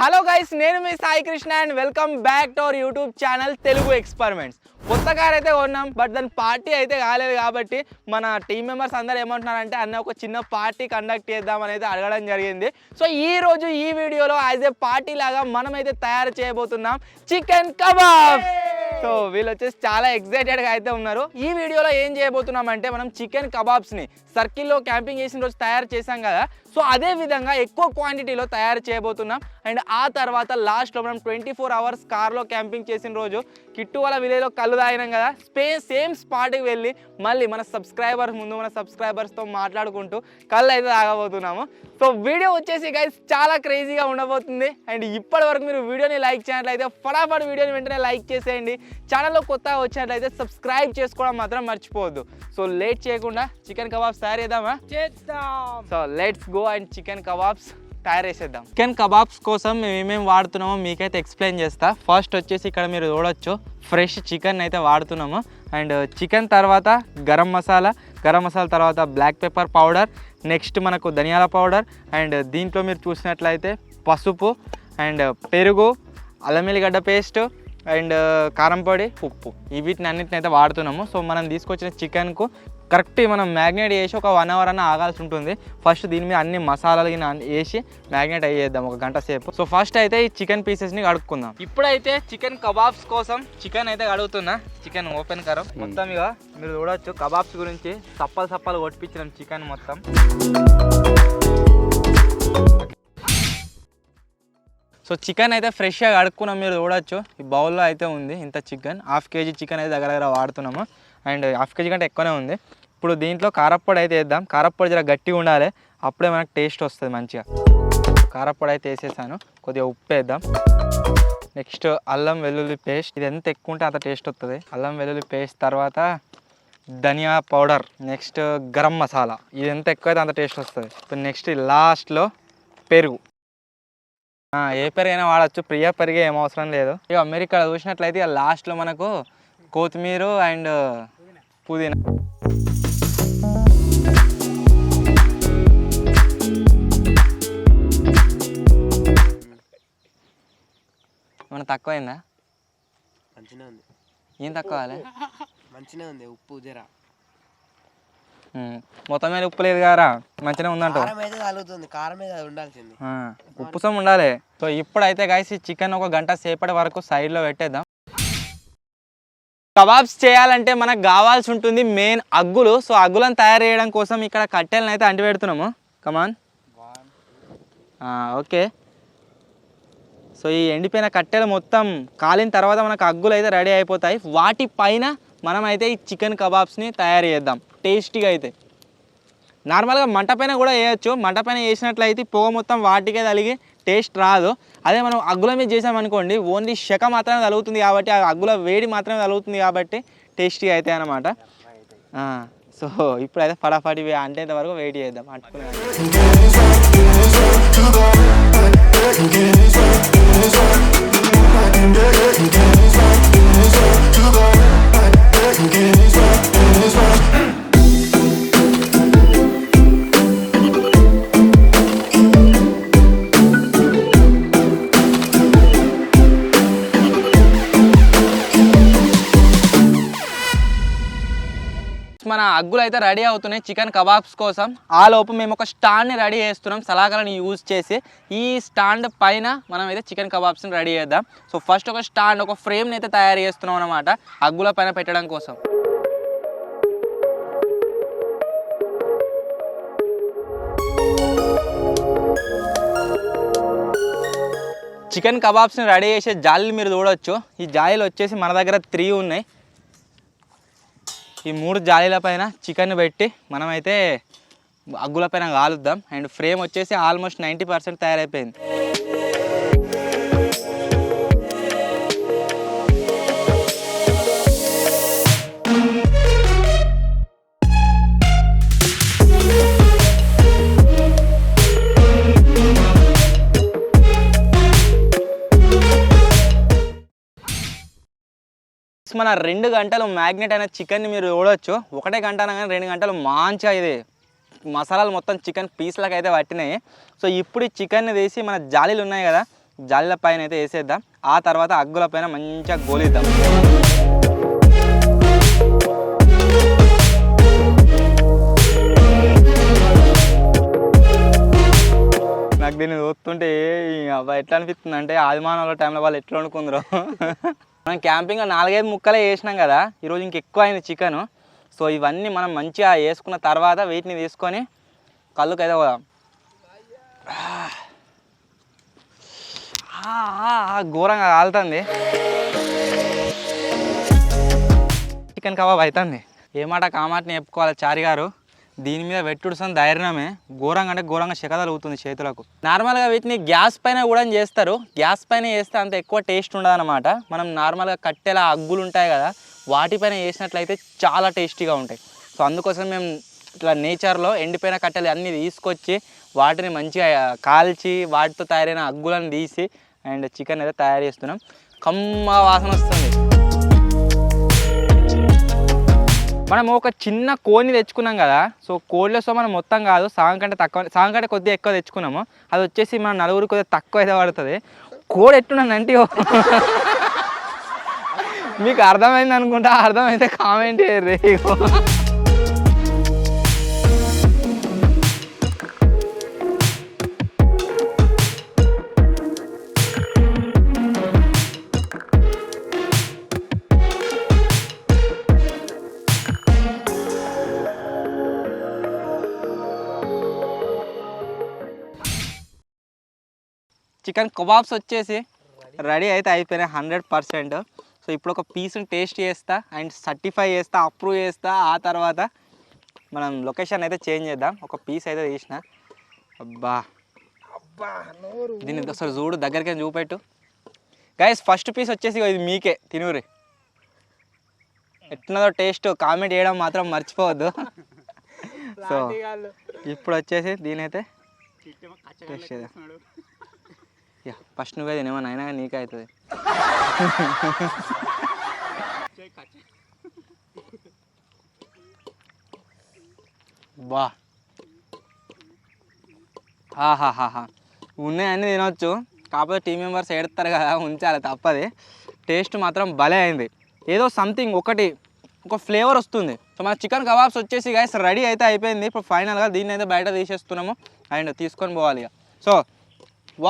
Hello guys, నేను మీ Sai Krishna and welcome back to our YouTube channel Telugu experiments. కొత్త car అయితే కొన్నాం, బట్ దాని పార్టీ అయితే కాలేదు. కాబట్టి మన టీమ్ మెంబర్స్ అందరూ ఏమంటున్నారంటే అన్న ఒక చిన్న పార్టీ కండక్ట్ చేద్దామని అయితే అడగడం జరిగింది. సో ఈ రోజు ఈ వీడియోలో యాజ్ ఏ పార్టీ లాగా మనమైతే తయారు చేయబోతున్నాం చికెన్ కబాబ్. సో వీళ్ళు వచ్చేసి చాలా ఎక్సైటెడ్గా అయితే ఉన్నారు. ఈ వీడియోలో ఏం చేయబోతున్నాం అంటే మనం చికెన్ కబాబ్స్ని సర్కిల్లో క్యాంపింగ్ చేసిన రోజు తయారు చేసాం కదా, సో అదే విధంగా ఎక్కువ క్వాంటిటీలో తయారు చేయబోతున్నాం. అండ్ ఆ తర్వాత లాస్ట్లో మనం 24 hours కార్లో క్యాంపింగ్ చేసిన రోజు కిట్టు వాళ్ళ విలేజ్లో కళ్ళు తాగినాం కదా, సేమ్ స్పాట్కి వెళ్ళి మళ్ళీ మన సబ్స్క్రైబర్స్తో మాట్లాడుకుంటూ కళ్ళు అయితే తాగబోతున్నాము. సో వీడియో వచ్చేసి గైస్ చాలా క్రేజీగా ఉండబోతుంది. అండ్ ఇప్పటి వరకు మీరు వీడియోని లైక్ చేసినట్లయితే ఫటాఫట్ వీడియోని వెంటనే లైక్ చేసేయండి. ఛానల్లో కొత్తగా వచ్చినట్లయితే సబ్స్క్రైబ్ చేసుకోవడం మాత్రం మర్చిపోవద్దు. సో లేట్ చేయకుండా చికెన్ కబాబ్స్ తయారు చేద్దామా? So let's go and chicken kebabs తయారు చేసేద్దాం. చికెన్ కబాబ్స్ కోసం మేము ఏమేమి వాడుతున్నామో మీకైతే ఎక్స్ప్లెయిన్ చేస్తా. ఫస్ట్ వచ్చేసి ఇక్కడ మీరు చూడొచ్చు ఫ్రెష్ చికెన్ అయితే వాడుతున్నాము. అండ్ చికెన్ తర్వాత గరం మసాలా తర్వాత బ్లాక్ పెప్పర్ పౌడర్, నెక్స్ట్ మనకు ధనియాల పౌడర్, అండ్ దీంట్లో మీరు చూసినట్లయితే పసుపు అండ్ పెరుగు, అల్లం వెల్లిగడ్డ పేస్ట్ అండ్ కారం పొడి, ఉప్పు, వీటిని అన్నిటిని అయితే వాడుతున్నాము. సో మనం తీసుకొచ్చిన చికెన్కు కరెక్ట్ మనం మ్యాగ్నేట్ చేసి ఒక 1 hour అన్న ఆగాల్సి ఉంటుంది. ఫస్ట్ దీని మీద అన్ని మసాలాలు వేసి మ్యాగ్నేట్ అయ్యేద్దాం ఒక గంట సేపు. సో ఫస్ట్ అయితే ఈ చికెన్ పీసెస్ని కడుక్కుందాం. ఇప్పుడైతే చికెన్ కబాబ్స్ కోసం చికెన్ అయితే కడుగుతున్నా. చికెన్ ఓపెన్ కరం మొత్తం ఇక మీరు చూడవచ్చు కబాబ్స్ గురించి సప్పలు కొట్టిపించినాం చికెన్ మొత్తం. సో చికెన్ అయితే ఫ్రెష్గా కడుక్కున్నాం, మీరు చూడొచ్చు ఈ బౌల్లో అయితే ఉంది ఇంత చికెన్. 1/2 kg చికెన్ అయితే దగ్గర వాడుతున్నాము. అండ్ 1/2 kg కంటే ఎక్కువనే ఉంది. ఇప్పుడు దీంట్లో కారప్పొడి అయితే వేద్దాం. కారప్పొడి జర గట్టిగా ఉండాలి, అప్పుడే మనకు టేస్ట్ వస్తుంది మంచిగా. కారప్పొడి అయితే వేసేసాను, కొద్దిగా ఉప్పు వేద్దాం. నెక్స్ట్ అల్లం వెల్లుల్లి పేస్ట్, ఇది ఎంత ఎక్కువ ఉంటే అంత టేస్ట్ వస్తుంది. అల్లం వెల్లుల్లి పేస్ట్ తర్వాత ధనియా పౌడర్, నెక్స్ట్ గరం మసాలా, ఇది ఎంత ఎక్కువ అయితే అంత టేస్ట్ వస్తుంది. ఇప్పుడు నెక్స్ట్ లాస్ట్లో పెరుగు. ఏ పెరుగైనా వాడచ్చు, ప్రియ పెరుగే ఏం అవసరం లేదు. ఇక మీరు ఇక్కడ చూసినట్లయితే ఇక లాస్ట్లో మనకు కొత్తిమీర అండ్ పుదీనా. మన తక్కువైందా? మంచిగా ఉంది. ఏం తక్కువ కాలే? మంచిగా ఉంది. ఉప్పు జరా మొత్తం మీద ఉప్పు లేదు కదా, మంచిగా ఉందంట. కారం మీద ఉండాల్సింది, ఉప్పు సొమ్ము ఉండాలి. సో ఇప్పుడైతే గైస్ ఈ చికెన్ ఒక గంట సేపటి వరకు సైడ్లో పెట్టేద్దాం. కబాబ్స్ చేయాలంటే మనకు కావాల్సి ఉంటుంది మెయిన్ అగ్గులు. సో అగ్గులను తయారు చేయడం కోసం ఇక్కడ కట్టెలను అయితే అంటి పెడుతున్నాము. కమాన్, ఓకే. సో ఈ ఎండిపోయిన కట్టెలు మొత్తం కాలిన తర్వాత మనకు అగ్గులు అయితే రెడీ అయిపోతాయి. వాటిపైన మనం అయితే ఈ చికెన్ కబాబ్స్ని తయారు చేద్దాం టేస్టీగా. అయితే నార్మల్గా మంట పైన కూడా వేయచ్చు. మంట పైన వేసినట్లయితే పొగ మొత్తం వాటికే తగిలి టేస్ట్ రాదు. అదే మనం అగ్గుల మీద చేసామనుకోండి ఓన్లీ శక మాత్రమే తగులుతుంది కాబట్టి, ఆ అగ్గుల వేడి మాత్రమే తగులుతుంది కాబట్టి టేస్టీగా అవుతాయి అన్నమాట. సో ఇప్పుడైతే ఫటాఫట్ అంటేంత వరకు వెయిట్ చేద్దాం. అంటుకునే మన అగ్గులు అయితే రెడీ అవుతున్నాయి చికెన్ కబాబ్స్ కోసం. ఆ లోపు మేము ఒక స్టాండ్ని రెడీ చేస్తున్నాం సలాకలను యూజ్ చేసి. ఈ స్టాండ్ పైన మనం అయితే చికెన్ కబాబ్స్ని రెడీ చేద్దాం. సో ఫస్ట్ ఒక స్టాండ్, ఒక ఫ్రేమ్ని అయితే తయారు చేస్తున్నాం అనమాట అగ్గుల పైన పెట్టడం కోసం. చికెన్ కబాబ్స్ని రెడీ చేసే జాలీలు మీరు చూడవచ్చు. ఈ జాలీలు వచ్చేసి మన దగ్గర 3 ఉన్నాయి. ఈ 3 జాలీల పైన చికెన్ పెట్టి మనమైతే అగ్గుల పైన కాలుద్దాం. అండ్ ఫ్రేమ్ వచ్చేసి ఆల్మోస్ట్ 90% తయారైపోయింది. మన 2 గంటలు మ్యాగ్నెట్ అయిన చికెన్ని మీరు చూడవచ్చు. 1 గంట అనగానే 2 గంటలు మంచిగా ఇది మసాలాలు మొత్తం చికెన్ పీస్లకు అయితే పట్టినాయి. సో ఇప్పుడు ఈ చికెన్ని తీసి మన జాలీలు ఉన్నాయి కదా జాలీల పైన అయితే వేసేద్దాం. ఆ తర్వాత అగ్గుల పైన మంచిగా గోలిద్దాం. నాకు దీన్ని చూస్తుంటే ఎట్లా అనిపిస్తుంది అంటే ఆదిమానవుల టైంలో వాళ్ళు ఎట్లా వండుకుందరో. మనం క్యాంపింగ్ 4-5 ముక్కలే వేసినాం కదా, ఈరోజు ఇంకెక్కువ అయింది చికెను. సో ఇవన్నీ మనం మంచిగా వేసుకున్న తర్వాత వీటిని తీసుకొని కళ్ళుకైతే పోదాం. ఘోరంగా కాలుతుంది. చికెన్ కబాబ్ అవుతుంది. ఏ మాట కామాటని చెప్పుకోవాలి చారి గారు, దీని మీద వెట్టుడుసం ధైర్యమే ఘోరంగా అంటే ఘోరంగా శక తగులుతుంది చేతులకు. నార్మల్గా వీటిని గ్యాస్ పైన కూడా చేస్తారు. గ్యాస్ పైన చేస్తే అంత ఎక్కువ టేస్ట్ ఉండదు అనమాట. మనం నార్మల్గా కట్టెల అగ్గులు ఉంటాయి కదా, వాటిపైన చేసినట్లయితే చాలా టేస్టీగా ఉంటాయి. సో అందుకోసం మేము ఇట్లా నేచర్లో ఎండిపోయిన కట్టెలు అన్నీ తీసుకొచ్చి వాటిని మంచిగా కాల్చి వాటితో తయారైన అగ్గులను తీసి అండ్ చికెన్ అయితే తయారు చేస్తున్నాం. కమ్మ వాసన వస్తుంది. మనం ఒక చిన్న కోడిని తెచ్చుకున్నాం కదా, సో కోడిలో మనం మొత్తం కాదు, సగం కంటే కొద్దిగా ఎక్కువ తెచ్చుకున్నాము. అది వచ్చేసి మనం నలుగురు కొద్దిగా తక్కువ అయితే పడుతుంది. కోడి ఎట్టున్నానంటే మీకు అర్థమైంది అనుకుంటా, అర్థమైతే కామెంట్ చేయరు. చికెన్ కబాబ్స్ వచ్చేసి రెడీ అయితే అయిపోయినాయి 100%. సో ఇప్పుడు ఒక పీస్ని టేస్ట్ చేస్తా అండ్ సర్టిఫై చేస్తా, అప్రూవ్ చేస్తా. ఆ తర్వాత మనం లొకేషన్ అయితే చేంజ్ చేద్దాం. ఒక పీస్ అయితే తీసిన. అబ్బా దీన్ని ఒకసారి చూడు, దగ్గరికి చూపెట్టు గైస్. ఫస్ట్ పీస్ వచ్చేసి ఇది మీకే, తినూరి. ఎట్లున్నదో టేస్ట్ కామెంట్ చేయడం మాత్రం మర్చిపోవద్దు. సో ఇప్పుడు వచ్చేసి దీని అయితే టేస్ట్ చేద్దాం. ఫస్ట్ నువ్వే తినేమో అయినా నీకే అవుతుంది. బా ఆహాహాహా, ఉన్నాయన్నీ తినవచ్చు. కాకపోతే టీం మెంబర్స్ ఏడుస్తారు కదా, ఉంచాలి తప్పది. టేస్ట్ మాత్రం భలే అయింది. ఏదో సంథింగ్ ఒక ఫ్లేవర్ వస్తుంది. సో మన చికెన్ కబాబ్స్ వచ్చేసి గైస్ రెడీ అయితే అయిపోయింది. ఇప్పుడు ఫైనల్గా దీన్ని అయితే బయట తీసేస్తున్నాము అండ్ తీసుకొని పోవాలి ఇక. So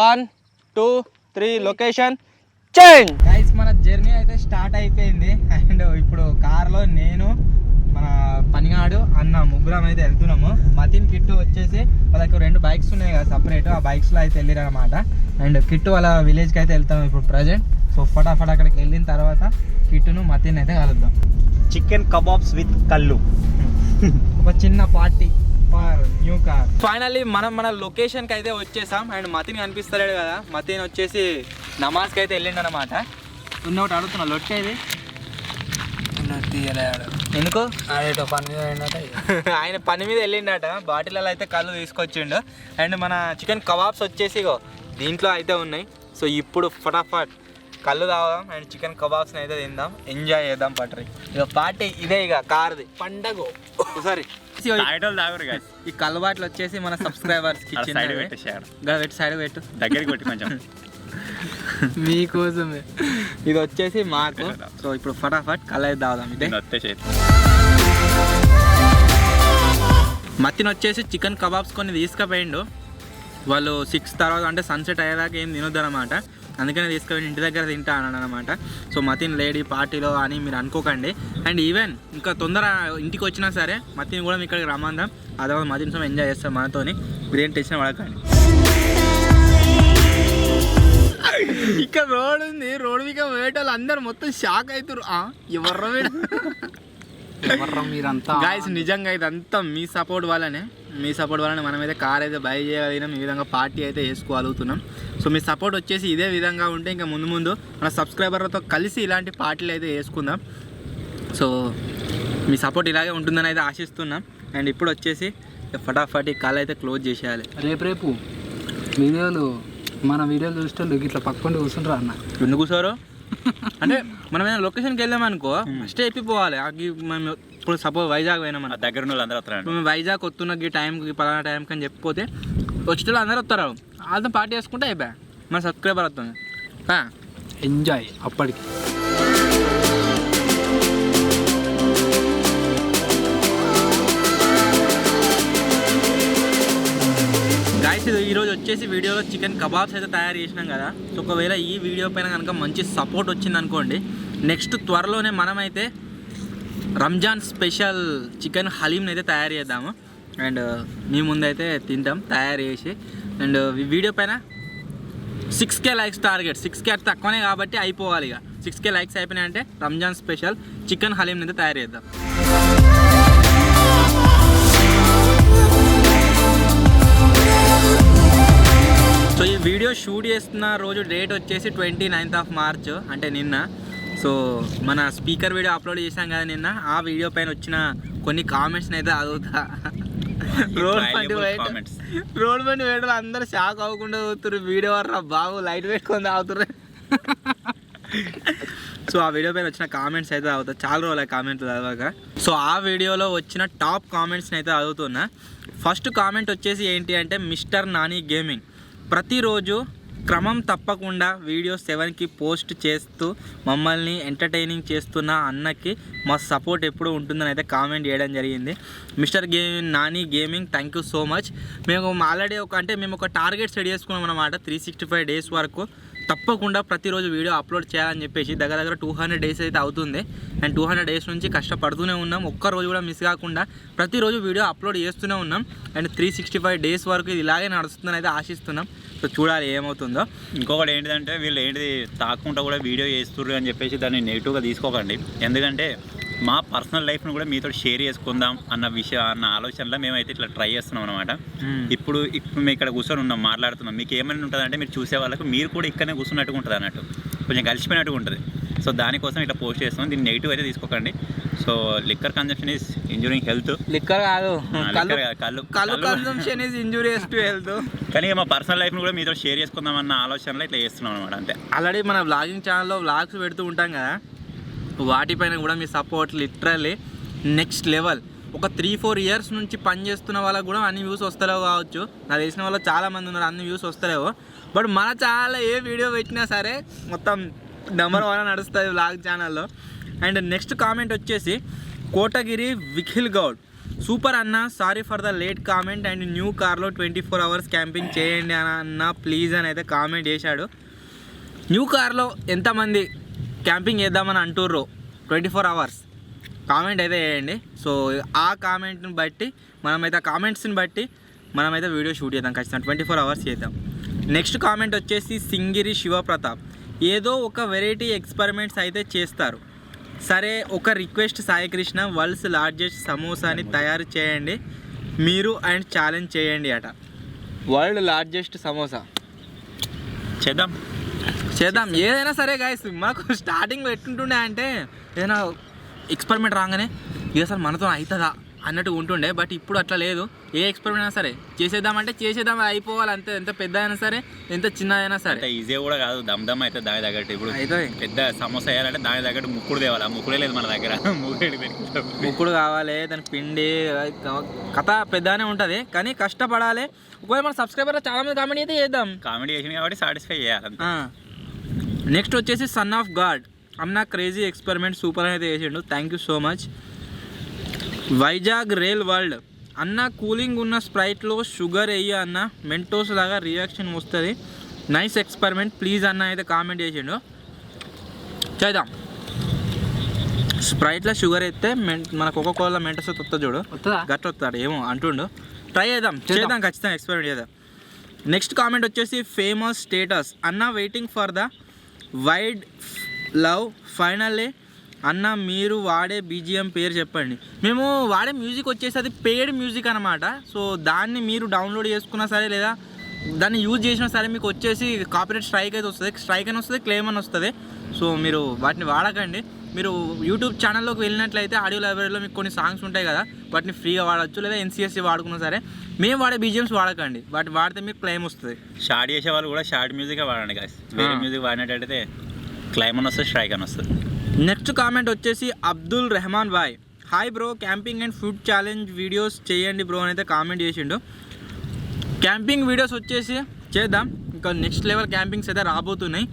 1 2 3 location change. గైస్ మన జర్నీ అయితే స్టార్ట్ అయిపోయింది అండ్ ఇప్పుడు కార్లో నేను, మన పనిగాడు, అన్న ముగ్గురం అయితే వెళ్తున్నాము. మతిన్ కిట్టు వచ్చేసి వాళ్ళకి 2 బైక్స్ ఉన్నాయి కదా సపరేట్, ఆ బైక్స్లో అయితే వెళ్ళారు అనమాట. అండ్ కిట్టు వాళ్ళ విలేజ్కి అయితే వెళ్తాం ఇప్పుడు ప్రజెంట్. సో ఫటాఫట్ అక్కడికి వెళ్ళిన తర్వాత కిట్టును మతిన్ అయితే కలుద్దాం. చికెన్ కబాబ్స్ విత్ కళ్ళు, ఒక చిన్న party for new car. Finally మనం మన లొకేషన్కి అయితే వచ్చేసాం అండ్ మతిన్ కనిపిస్తలేడు కదా, మతిన్ వచ్చేసి నమాజ్కి అయితే వెళ్ళిండు అనమాట. ఒకటి అడుగుతున్నా, లొట్టేది ఎందుకు? పని మీద ఆయన పని మీద వెళ్ళిండట. బాటిల్లో అయితే కళ్ళు తీసుకొచ్చిండు. అండ్ మన చికెన్ కబాబ్స్ వచ్చేసి దీంట్లో అయితే ఉన్నాయి. సో ఇప్పుడు ఫటాఫట్ కళ్ళు తాగుదాం అండ్ చికెన్ కబాబ్స్ని అయితే తిందాం, ఎంజాయ్ చేద్దాం. పట్టరి ఇక పార్టీ ఇదే, ఇక కార్ది పండగ. సారీ ఈ కళ్ళు బాటిల్ వచ్చేసి మన సబ్స్క్రైబర్స్ కి సైడ్ పెట్టు, దగ్గరికి పెట్టి కొంచెం మీకోసమే. ఇది వచ్చేసి మాకు. సో ఇప్పుడు ఫటాఫట్ కళ్ళు అయితే తాగుదాం. ఇదే మతిన్ వచ్చేసి చికెన్ కబాబ్స్ కొన్ని తీసుకుపోయిండు. వాళ్ళు 6 తర్వాత అంటే సన్సెట్ అయ్యేదాకా ఏం తినొద్దు అనమాట, అందుకనే తీసుకొని ఇంటి దగ్గర తింటా అన్నాడు అనమాట. సో మతిన్ లేడీ పార్టీలో అని మీరు అనుకోకండి. అండ్ ఈవెన్ ఇంకా తొందర ఇంటికి వచ్చినా సరే మతిన్ కూడా ఇక్కడికి రమ్మందాం. అదే మతిన్ సో ఎంజాయ్ చేస్తాం మనతోని. మీరేం టెన్షన్ పడకండి. ఇక్కడ రోడ్ ఉంది, రోడ్ మీద వేటోళ్ళు అందరు మొత్తం షాక్ అవుతారు. ఎవర్రా మీరంతా గాయస్, నిజంగా ఇదంతా మీ సపోర్ట్ వల్లనే మనమైతే కార్ అయితే బై చేయగలిగినాం. ఈ విధంగా పార్టీ అయితే వేసుకోగలుగుతున్నాం. సో మీ సపోర్ట్ వచ్చేసి ఇదే విధంగా ఉంటే ఇంకా ముందు మన సబ్స్క్రైబర్లతో కలిసి ఇలాంటి పార్టీలు అయితే వేసుకుందాం. సో మీ సపోర్ట్ ఇలాగే ఉంటుందని అయితే ఆశిస్తున్నాం. అండ్ ఇప్పుడు వచ్చేసి ఫటాఫట్ ఈ కాల్ అయితే క్లోజ్ చేసేయాలి. రేపు మన వీడియోలు చూస్తే ఇట్లా పక్కన కూర్చుంటారా అన్న? ఎందుకు కూర్చోరు అంటే మనం ఏదైనా లొకేషన్కి వెళ్ళామనుకో ఫస్ట్ అయిపోవాలి. మేము ఇప్పుడు సపోజ్ వైజాగ్ పోయినాం, మన దగ్గర ఉన్న అందరూ వస్తారు. మేము వైజాగ్ వస్తున్న ఈ టైంకి పలానా టైంకి అని చెప్పిపోతే వచ్చేటప్పుడు అందరూ వస్తారు. వాళ్ళతో పార్టీ చేసుకుంటే అయిపోయా. మన సబ్స్క్రైబర్ వస్తుంది ఎంజాయ్ అప్పటికి. గాయస్ ఈరోజు వచ్చేసి వీడియోలో చికెన్ కబాబ్స్ అయితే తయారు చేసినాం కదా. సో ఒకవేళ ఈ వీడియో పైన కనుక మంచి సపోర్ట్ వచ్చింది అనుకోండి, నెక్స్ట్ త్వరలోనే మనమైతే రంజాన్ స్పెషల్ చికెన్ హలీంని అయితే తయారు చేద్దాము. అండ్ మీ ముందైతే తింటాం తయారు చేసి. అండ్ వీడియో పైన 6K లైక్స్ టార్గెట్. 6K తక్కువనే కాబట్టి అయిపోవాలి. ఇక 6K లైక్స్ అయిపోయినాయంటే రంజాన్ స్పెషల్ చికెన్ హలీంని అయితే తయారు చేద్దాం. సో ఈ వీడియో షూట్ చేస్తున్న రోజు డేట్ వచ్చేసి 29th మార్చ్, అంటే నిన్న. సో మన స్పీకర్ వీడియో అప్లోడ్ చేశాం కదా నిన్న, ఆ వీడియో పైన వచ్చిన కొన్ని కామెంట్స్ని అయితే చదువుతా. రోడ్ బండి వేయడం అందరూ షాక్ అవ్వకుండా చదువుతారు. వీడియో వర్రా బాబు లైట్ పెట్టుకొని తాగుతారు. సో ఆ వీడియో పైన వచ్చిన కామెంట్స్ అయితే చదువుతా. చాలా రోజులు కామెంట్లు చదవక. సో ఆ వీడియోలో వచ్చిన టాప్ కామెంట్స్ని అయితే చదువుతున్నా. ఫస్ట్ కామెంట్ వచ్చేసి ఏంటి అంటే, మిస్టర్ నాని గేమింగ్ ప్రతిరోజు క్రమం తప్పకుండా వీడియో 7కి పోస్ట్ చేస్తూ మమ్మల్ని ఎంటర్టైనింగ్ చేస్తున్న అన్నకి మా సపోర్ట్ ఎప్పుడు ఉంటుందని అయితే కామెంట్ చేయడం జరిగింది. Mister Nani gaming thank you so much. మేము ఆల్రెడీ మేము ఒక టార్గెట్ సెట్ చేసుకున్నాం అన్నమాట. 365 డేస్ వరకు తప్పకుండా ప్రతిరోజు వీడియో అప్లోడ్ చేయాలని చెప్పేసి దగ్గర 200 డేస్ అయితే అవుతుంది. అండ్ 200 డేస్ నుంచి కష్టపడుతూనే ఉన్నాం. ఒక్కరోజు కూడా మిస్ కాకుండా ప్రతిరోజు వీడియో అప్లోడ్ చేస్తూనే ఉన్నాం. అండ్ 365 డేస్ వరకు ఇది ఇలాగే నడుస్తుందని అయితే ఆశిస్తున్నాం. సో చూడాలి ఏమవుతుందో. ఇంకొకటి ఏంటిదంటే, వీళ్ళు ఏంటిది తాకుండా కూడా వీడియో చేస్తుర్రు అని చెప్పేసి దాన్ని నెగిటివ్గా తీసుకోకండి. ఎందుకంటే మా పర్సనల్ లైఫ్ను కూడా మీతో షేర్ చేసుకుందాం అన్న ఆలోచనలో మేమైతే ఇట్లా ట్రై చేస్తున్నాం అనమాట. ఇప్పుడు మేము ఇక్కడ కూర్చొని ఉన్నాం, మాట్లాడుతున్నాం. మీకు ఏమైనా ఉంటుందంటే మీరు చూసే వాళ్ళకు మీరు కూడా ఇక్కడనే కూర్చున్నట్టుగా ఉంటుంది అన్నట్టు, కొంచెం కలిసిపోయినట్టుగా ఉంటుంది. సో దానికోసం ఇట్లా పోస్ట్ చేస్తున్నాం. దీన్ని నెగిటివ్ అయితే తీసుకోకండి. So liquor consumption is injuring health. Liquor కాదు, కళ్ళు consumption is injurious to health. కానీ మా పర్సనల్ లైఫ్ను కూడా మీతో షేర్ చేసుకుందాం అన్న ఆలోచనలో ఇట్లా చేస్తున్నాం అనమాట. అంతే. ఆల్రెడీ మన వ్లాగింగ్ ఛానల్లో వ్లాగ్స్ పెడుతూ ఉంటాం కదా, వాటిపైన కూడా మీ సపోర్ట్ లిటరల్లీ నెక్స్ట్ లెవెల్. ఒక 3-4 ఇయర్స్ నుంచి పనిచేస్తున్న వాళ్ళకు కూడా అన్ని వ్యూస్ వస్తలేవు కావచ్చు. నాకు తెలిసిన వాళ్ళు చాలామంది ఉన్నారు, అన్ని వ్యూస్ వస్తలేవు. బట్ మన ఛానల్లో ఏ వీడియో పెట్టినా సరే మొత్తం నెంబర్ 1 నడుస్తుంది వ్లాగ్ ఛానల్లో. అండ్ నెక్స్ట్ కామెంట్ వచ్చేసి కోటగిరి విఖిల్ గౌడ్, సూపర్ అన్న, sorry for the late comment and new కార్లో 24 hours క్యాంపింగ్ చేయండి అన్న ప్లీజ్ అని అయితే కామెంట్ చేశాడు. న్యూ కార్లో ఎంతమంది క్యాంపింగ్ చేద్దామని అంటుర్రు 24 hours కామెంట్ అయితే చేయండి. సో ఆ కామెంట్ని బట్టి మనమైతే ఆ కామెంట్స్ని బట్టి మనమైతే వీడియో షూట్ చేద్దాం ఖచ్చితంగా. 24 hours చేద్దాం. నెక్స్ట్ కామెంట్ వచ్చేసి సింగిరి శివప్రతాప్, ఏదో ఒక వెరైటీ ఎక్స్పెరిమెంట్స్ అయితే చేస్తారు. సరే ఒక రిక్వెస్ట్ సాయికృష్ణ, వరల్డ్స్ లార్జెస్ట్ సమోసాని తయారు చేయండి మీరు అండ్ ఛాలెంజ్ చేయండి అట. వరల్డ్ లార్జెస్ట్ సమోసా చేద్దాం ఏదైనా సరే గాయస్. మాకు స్టార్టింగ్లో ఎట్టుంటుండే అంటే ఏదైనా ఎక్స్పెరిమెంట్ రాగానే ఇది అసలు మనతో అవుతుందా అన్నట్టు ఉంటుండే. బట్ ఇప్పుడు అట్లా లేదు. ఏ ఎక్స్పెరిమెంట్ అయినా సరే చేసేద్దామంటే చేసేద్దాం, అయిపోవాలి అంతే. ఎంత పెద్ద అయినా సరే ఎంత చిన్నదైనా సరే. ఈజీ కూడా కాదు, దమ్ అయితే దాని తగ్గట్టు. ఇప్పుడు అయితే పెద్ద సమోసా వేయాలంటే దాని తగ్గట్టు ముక్కుడు తేవాలి. ఆ ముక్కుడే లేదు మన దగ్గర. ముక్కుడు కావాలి, దాని పిండి కథ పెద్దగానే ఉంటుంది కానీ కష్టపడాలి. ఒకవేళ మన సబ్స్క్రైబర్లో చాలా మంది కామెంట్ అయితే చేద్దాం. కామెంట్ చేసింది కాబట్టి సాటిస్ఫై చేయాలి. నెక్స్ట్ వచ్చేసి సన్ ఆఫ్ గాడ్ అన్న, క్రేజీ ఎక్స్పెరిమెంట్ సూపర్ అయితే చేసిండు, thank you so much. Vizag Rela world అన్న, కూలింగ్ ఉన్న స్ప్రైట్లో షుగర్ వేయ అన్న, మెంటోస్ లాగా రియాక్షన్ వస్తుంది, నైస్ ఎక్స్పెరిమెంట్ ప్లీజ్ అన్న అయితే కామెంట్ చేసిండు. చేద్దాం. స్ప్రైట్లో షుగర్ అయితే మన కోకోకోలా మెంటోస్ వస్తుంది చూడు, గట్ల వస్తాడు ఏమో అంటుండు. ట్రై చేద్దాం ఖచ్చితంగా ఎక్స్పెరిమెంట్ చేద్దాం. నెక్స్ట్ కామెంట్ వచ్చేసి ఫేమస్ స్టేటస్ అన్న, waiting for the wide love finally అన్న, మీరు వాడే బీజిఎం పేరు చెప్పండి. మేము వాడే మ్యూజిక్ వచ్చేసి అది పెయిడ్ మ్యూజిక్ అనమాట. సో దాన్ని మీరు డౌన్లోడ్ చేసుకున్నా సరే లేదా దాన్ని యూజ్ చేసినా సరే మీకు వచ్చేసి కాపీరైట్ స్ట్రైక్ అయితే వస్తుంది. స్ట్రైక్ అని వస్తుంది, క్లెయిమ్ అని వస్తుంది. సో మీరు వాటిని వాడకండి. మీరు యూట్యూబ్ ఛానల్లోకి వెళ్ళినట్లయితే ఆడియో లైబ్రరీలో మీకు కొన్ని సాంగ్స్ ఉంటాయి కదా, వాటిని ఫ్రీగా వాడచ్చు. లేదా ఎన్సిఎస్సి వాడుకున్నా సరే మేము వాడే బీజిఎమ్స్ వాడకండి. వాటి వాడితే మీకు క్లెయిమ్ వస్తుంది. షార్ట్ చేసే వాళ్ళు కూడా షార్ట్ మ్యూజిక్ వాడండి గాయ్స్. వేరే మ్యూజిక్ వాడినట్టయితే క్లైమ్ అని వస్తుంది, స్ట్రైక్ అని వస్తుంది. నెక్స్ట్ కామెంట్ వచ్చేసి Abdul Rahman boy, hi bro, camping and food challenge videos చేయండి బ్రో అని అయితే కామెంట్ చేసిండు. క్యాంపింగ్ వీడియోస్ వచ్చేసి చేద్దాం. ఇంకా నెక్స్ట్ లెవెల్ క్యాంపింగ్స్ అయితే రాబోతున్నాయి.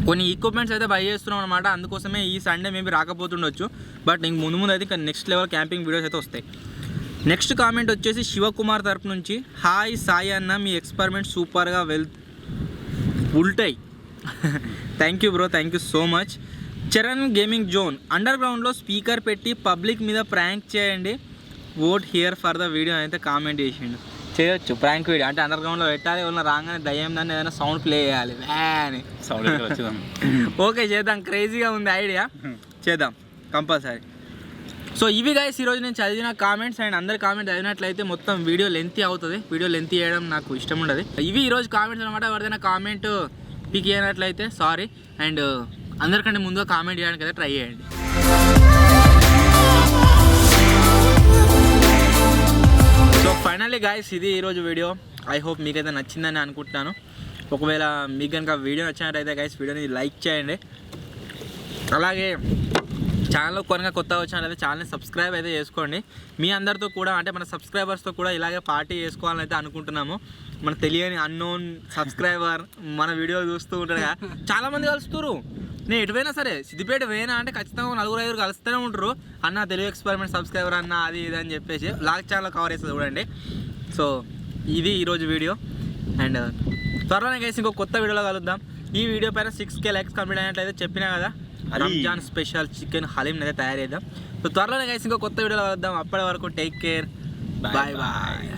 కొన్ని ఎక్విప్మెంట్స్ అయితే బై చేస్తున్నాం అనమాట. అందుకోసమే ఈ సండే మేబీ రాకపోతుండొచ్చు. బట్ ఇంక ముందు అయితే ఇంకా నెక్స్ట్ లెవెల్ క్యాంపింగ్ వీడియోస్ అయితే వస్తాయి. నెక్స్ట్ కామెంట్ వచ్చేసి శివకుమార్ తరపు నుంచి, హాయ్ సాయి అన్న, మీ ఎక్స్పెరిమెంట్ సూపర్గా ఉల్టాయి. Thank you bro, thank you so much. Charan gaming zone, under గ్రౌండ్లో స్పీకర్ పెట్టి పబ్లిక్ మీద ప్రాంక్ చేయండి, vote here for the video అయితే కామెంట్ చేసిండు. చేయొచ్చు ప్రాంక్ వీడియో, అంటే అండర్ గ్రౌండ్లో పెట్టాలి, ఏమన్నా రాగానే దయ్యం దాన్ని ఏదైనా సౌండ్ ప్లే చేయాలి, వ్యాని సౌండ్ వచ్చేదాం. ఓకే చేద్దాం, క్రేజీగా ఉంది ఐడియా, చేద్దాం కంపల్సరీ. సో ఇవి గైస్ ఈరోజు నేను చదివిన కామెంట్స్. అండ్ అందరి కామెంట్ చదివినట్లయితే మొత్తం వీడియో లెంతీ అవుతుంది. వీడియో లెంతీ చేయడం నాకు ఇష్టం ఉండదు. ఇవి ఈరోజు కామెంట్స్ అనమాట. ఎవరిదైనా కామెంట్ పిక్ చేయనట్లయితే సారీ. అండ్ అందరికంటే ముందుగా కామెంట్ చేయడానికి అయితే ట్రై చేయండి. సో ఫైనల్లీ గాయస్ ఇది ఈరోజు వీడియో. ఐ హోప్ మీకైతే నచ్చిందని అనుకుంటున్నాను. ఒకవేళ మీకు కనుక వీడియో నచ్చినట్టయితే గైస్ వీడియోని లైక్ చేయండి. అలాగే ఛానల్లో కొనగా కొత్తగా వచ్చినట్లయితే ఛానల్ని సబ్స్క్రైబ్ అయితే చేసుకోండి. మీ అందరితో కూడా, అంటే మన సబ్స్క్రైబర్స్తో కూడా ఇలాగే పార్టీ చేసుకోవాలని అయితే అనుకుంటున్నాము. మన తెలియని అన్నోన్ సబ్స్క్రైబర్ మన వీడియో చూస్తూ ఉంటాడు కదా, చాలామంది కలుస్తున్నారు. నేను ఎటువైనా సరే, సిద్దిపేట పోయినా అంటే ఖచ్చితంగా 4-5 కలుస్తూనే ఉంటారు. అన్న తెలుగు ఎక్స్పెరిమెంట్ సబ్స్క్రైబర్ అన్న అది ఇది అని చెప్పేసి బ్లాగ్ ఛానల్ కవర్ చేస్తుంది చూడండి. సో ఇది ఈరోజు వీడియో. అండ్ త్వరలోనే కలిసి ఇంకో కొత్త వీడియోలో కలుద్దాం. ఈ వీడియో పైన 6K లైక్స్ కంప్లీట్ అయినట్లయితే చెప్పినా కదా, రంజాన్ స్పెషల్ చికెన్ హలీం అయితే తయారు చేద్దాం. సో త్వరలోనే కలిసి ఇంకో కొత్త వీడియోలో కలుద్దాం. అప్పటి వరకు టేక్ కేర్, బాయ్ బాయ్.